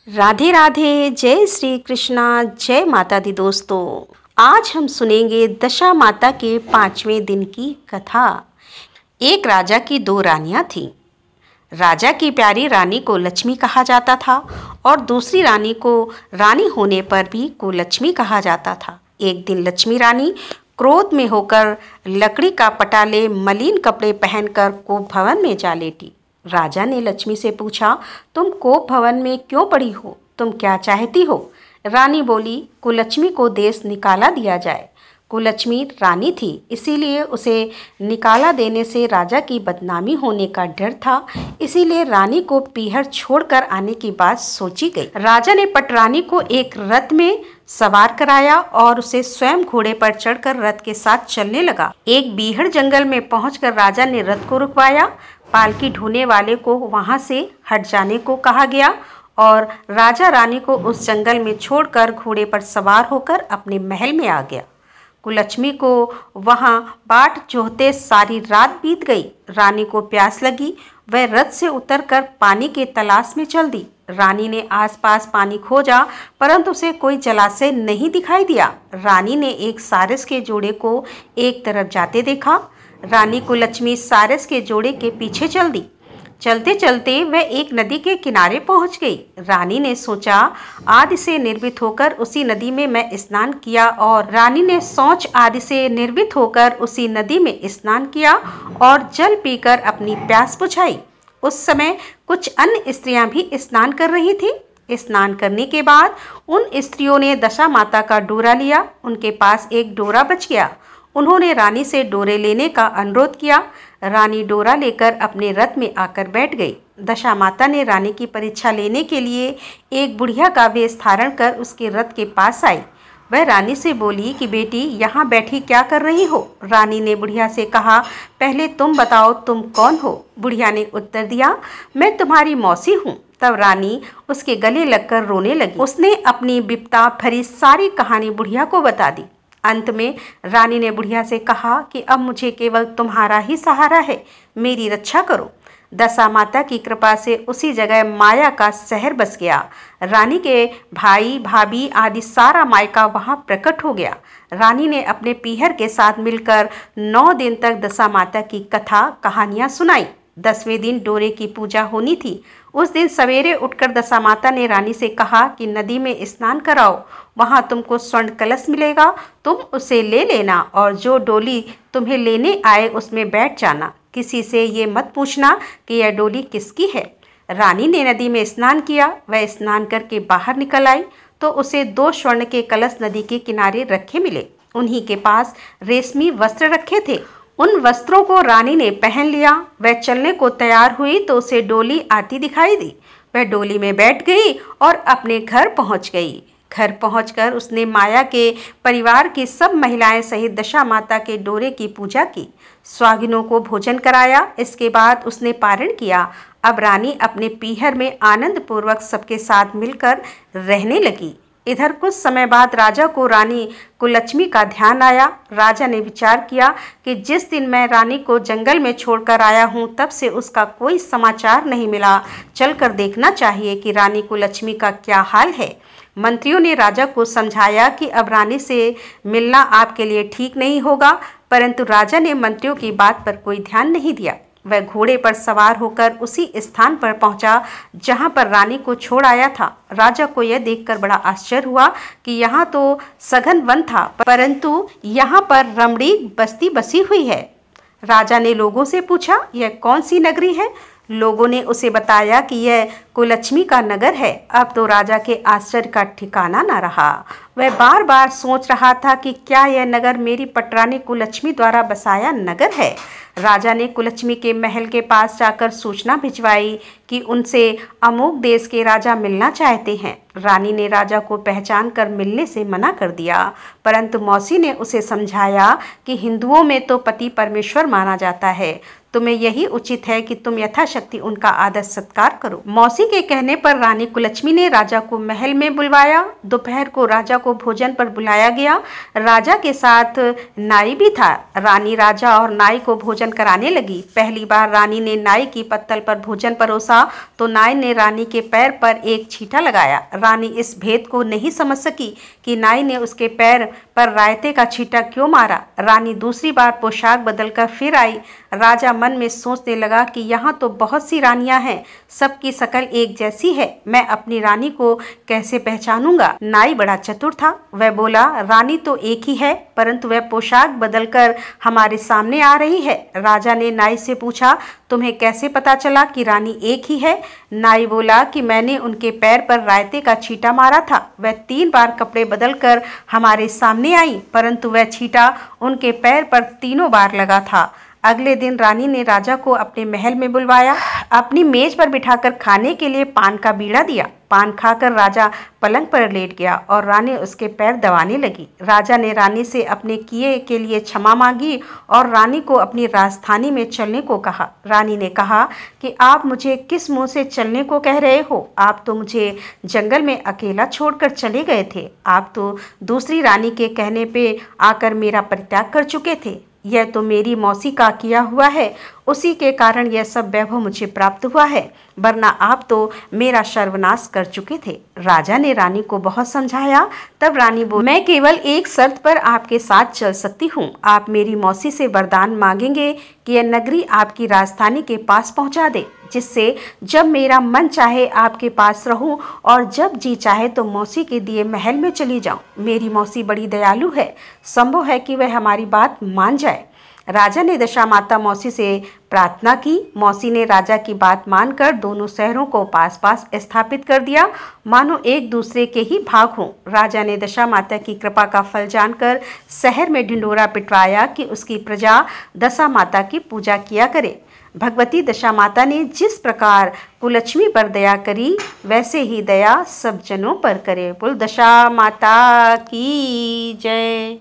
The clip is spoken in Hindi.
राधे राधे, जय श्री कृष्णा, जय माता दी। दोस्तों, आज हम सुनेंगे दशा माता के 5वें दिन की कथा। एक राजा की 2 रानियां थीं। राजा की प्यारी रानी को लक्ष्मी कहा जाता था और दूसरी रानी को रानी होने पर भी कुलक्ष्मी कहा जाता था। एक दिन लक्ष्मी रानी क्रोध में होकर लकड़ी का पटाले मलिन कपड़े पहनकर कोप भवन में जा लेटी। राजा ने लक्ष्मी से पूछा, तुम कोप भवन में क्यों पड़ी हो? तुम क्या चाहती हो? रानी बोली, कुलक्ष्मी को देश निकाला दिया जाए। कुलक्ष्मी रानी थी, इसीलिए उसे निकाला देने से राजा की बदनामी होने का डर था। इसीलिए रानी को पीहर छोड़कर आने की बात सोची गई। राजा ने पटरानी को एक रथ में सवार कराया और उसे स्वयं घोड़े पर चढ़कर रथ के साथ चलने लगा। एक बीहड़ जंगल में पहुंचकर राजा ने रथ को रुकवाया। पालकी ढोने वाले को वहां से हट जाने को कहा गया और राजा रानी को उस जंगल में छोड़कर घोड़े पर सवार होकर अपने महल में आ गया। कुलक्ष्मी को वहां बाट जोहते सारी रात बीत गई। रानी को प्यास लगी, वह रथ से उतरकर पानी के तलाश में चल दी। रानी ने आसपास पानी खोजा, परंतु उसे कोई जलाशय नहीं दिखाई दिया। रानी ने एक सारस के जोड़े को एक तरफ जाते देखा। रानी कुलक्ष्मी सारस के जोड़े के पीछे चल दी। चलते चलते वह एक नदी के किनारे पहुंच गई। रानी ने सोचा, आदि से निर्मित होकर उसी नदी में मैं स्नान किया और रानी ने शौच आदि से निर्मित होकर उसी नदी में स्नान किया और जल पीकर अपनी प्यास बुझाई। उस समय कुछ अन्य स्त्रियां भी स्नान कर रही थीं। स्नान करने के बाद उन स्त्रियों ने दशा माता का डोरा लिया। उनके पास एक डोरा बच गया। उन्होंने रानी से डोरे लेने का अनुरोध किया। रानी डोरा लेकर अपने रथ में आकर बैठ गई। दशा माता ने रानी की परीक्षा लेने के लिए एक बुढ़िया का वेश धारण कर उसके रथ के पास आई। वह रानी से बोली कि बेटी, यहाँ बैठी क्या कर रही हो? रानी ने बुढ़िया से कहा, पहले तुम बताओ, तुम कौन हो? बुढ़िया ने उत्तर दिया, मैं तुम्हारी मौसी हूँ। तब रानी उसके गले लगकर रोने लगी। उसने अपनी विपदा भरी सारी कहानी बुढ़िया को बता दी। अंत में रानी ने बुढ़िया से कहा कि अब मुझे केवल तुम्हारा ही सहारा है, मेरी रक्षा करो। दशा माता की कृपा से उसी जगह माया का शहर बस गया। रानी के भाई भाभी आदि सारा मायका वहां प्रकट हो गया। रानी ने अपने पीहर के साथ मिलकर 9 दिन तक दशा माता की कथा कहानियां सुनाई। 10वें दिन डोरे की पूजा होनी थी। उस दिन सवेरे उठकर दशा माता ने रानी से कहा कि नदी में स्नान कराओ, वहां तुमको स्वर्ण कलश मिलेगा, तुम उसे ले लेना और जो डोली तुम्हें लेने आए उसमें बैठ जाना। किसी से ये मत पूछना कि यह डोली किसकी है। रानी ने नदी में स्नान किया। वह स्नान करके बाहर निकल आई तो उसे 2 स्वर्ण के कलश नदी के किनारे रखे मिले। उन्हीं के पास रेशमी वस्त्र रखे थे। उन वस्त्रों को रानी ने पहन लिया। वह चलने को तैयार हुई तो उसे डोली आती दिखाई दी। वह डोली में बैठ गई और अपने घर पहुंच गई। घर पहुंचकर उसने माया के परिवार की सब महिलाएं सहित दशा माता के डोरे की पूजा की, सुहागिनों को भोजन कराया। इसके बाद उसने पारण किया। अब रानी अपने पीहर में आनंद पूर्वक सबके साथ मिलकर रहने लगी। इधर कुछ समय बाद राजा को रानी कुलक्ष्मी का ध्यान आया। राजा ने विचार किया कि जिस दिन मैं रानी को जंगल में छोड़कर आया हूँ तब से उसका कोई समाचार नहीं मिला। चलकर देखना चाहिए कि रानी कुलक्ष्मी का क्या हाल है। मंत्रियों ने राजा को समझाया कि अब रानी से मिलना आपके लिए ठीक नहीं होगा, परंतु राजा ने मंत्रियों की बात पर कोई ध्यान नहीं दिया। वह घोड़े पर सवार होकर उसी स्थान पर पहुंचा जहां पर रानी को छोड़ आया था। राजा को यह देखकर बड़ा आश्चर्य हुआ कि यहाँ तो सघन वन था, परंतु यहाँ पर रमणीक बस्ती बसी हुई है। राजा ने लोगों से पूछा, यह कौन सी नगरी है? लोगों ने उसे बताया कि यह कुलक्ष्मी का नगर है। अब तो राजा के आश्चर्य का ठिकाना न रहा। वह बार बार सोच रहा था कि क्या यह नगर मेरी पटरानी कुलक्ष्मी द्वारा बसाया नगर है। राजा ने कुलक्ष्मी के महल के पास जाकर सूचना भिजवाई कि उनसे अमुक देश के राजा मिलना चाहते हैं। रानी ने राजा को पहचान कर मिलने से मना कर दिया, परंतु मौसी ने उसे समझाया कि हिंदुओं में तो पति परमेश्वर माना जाता है, तुम्हें यही उचित है कि तुम यथाशक्ति उनका आदर सत्कार करो। मौसी के कहने पर रानी कुलच्छमी ने राजा को महल में बुलवाया। दोपहर को राजा को भोजन पर बुलाया गया। राजा के साथ नाई भी था। रानी राजा और नाई को भोजन कराने लगी। पहली बार रानी ने नाई की पत्तल पर भोजन परोसा तो नाई ने रानी के पैर पर एक छींटा लगाया। रानी इस भेद को नहीं समझ सकी कि नाई ने उसके पैर पर रायते का छींटा क्यों मारा। रानी दूसरी बार पोशाक बदलकर फिर आई। राजा मन में सोचने लगा कि यहाँ तो बहुत सी रानियां हैं, सबकी शकल एक जैसी है, मैं अपनी रानी को कैसे पहचानूंगा। नाई बड़ा चतुर था। वह बोला, रानी तो एक ही है, परंतु वह पोशाक बदलकर हमारे सामने आ रही है। राजा ने नाई से पूछा, तुम्हें कैसे पता चला कि रानी एक ही है? नाई बोला कि मैंने उनके पैर पर रायते का छींटा मारा था। वह 3 बार कपड़े बदलकर हमारे सामने आई, परंतु वह छींटा उनके पैर पर तीनों बार लगा था। अगले दिन रानी ने राजा को अपने महल में बुलवाया। अपनी मेज पर बिठाकर खाने के लिए पान का बीड़ा दिया। पान खाकर राजा पलंग पर लेट गया और रानी उसके पैर दबाने लगी। राजा ने रानी से अपने किए के लिए क्षमा मांगी और रानी को अपनी राजधानी में चलने को कहा। रानी ने कहा कि आप मुझे किस मुंह से चलने को कह रहे हो? आप तो मुझे जंगल में अकेला छोड़कर चले गए थे। आप तो दूसरी रानी के कहने पे आकर मेरा परित्याग कर चुके थे। यह तो मेरी मौसी का किया हुआ है, उसी के कारण यह सब वैभव मुझे प्राप्त हुआ है, वरना आप तो मेरा सर्वनाश कर चुके थे। राजा ने रानी को बहुत समझाया। तब रानी बोली, मैं केवल एक शर्त पर आपके साथ चल सकती हूँ। आप मेरी मौसी से वरदान मांगेंगे कि यह नगरी आपकी राजधानी के पास पहुँचा दे, जिससे जब मेरा मन चाहे आपके पास रहूं और जब जी चाहे तो मौसी के दिए महल में चली जाऊं। मेरी मौसी बड़ी दयालु है, संभव है कि वह हमारी बात मान जाए। राजा ने दशामाता मौसी से प्रार्थना की। मौसी ने राजा की बात मानकर दोनों शहरों को पास पास स्थापित कर दिया, मानो एक दूसरे के ही भाग हों। राजा ने दशामाता की कृपा का फल जानकर शहर में ढिंढोरा पिटवाया कि उसकी प्रजा दशामाता की पूजा किया करे। भगवती दशामाता ने जिस प्रकार कुलच्छमी पर दया करी, वैसे ही दया सब जनों पर करे। बोल दशामाता की जय।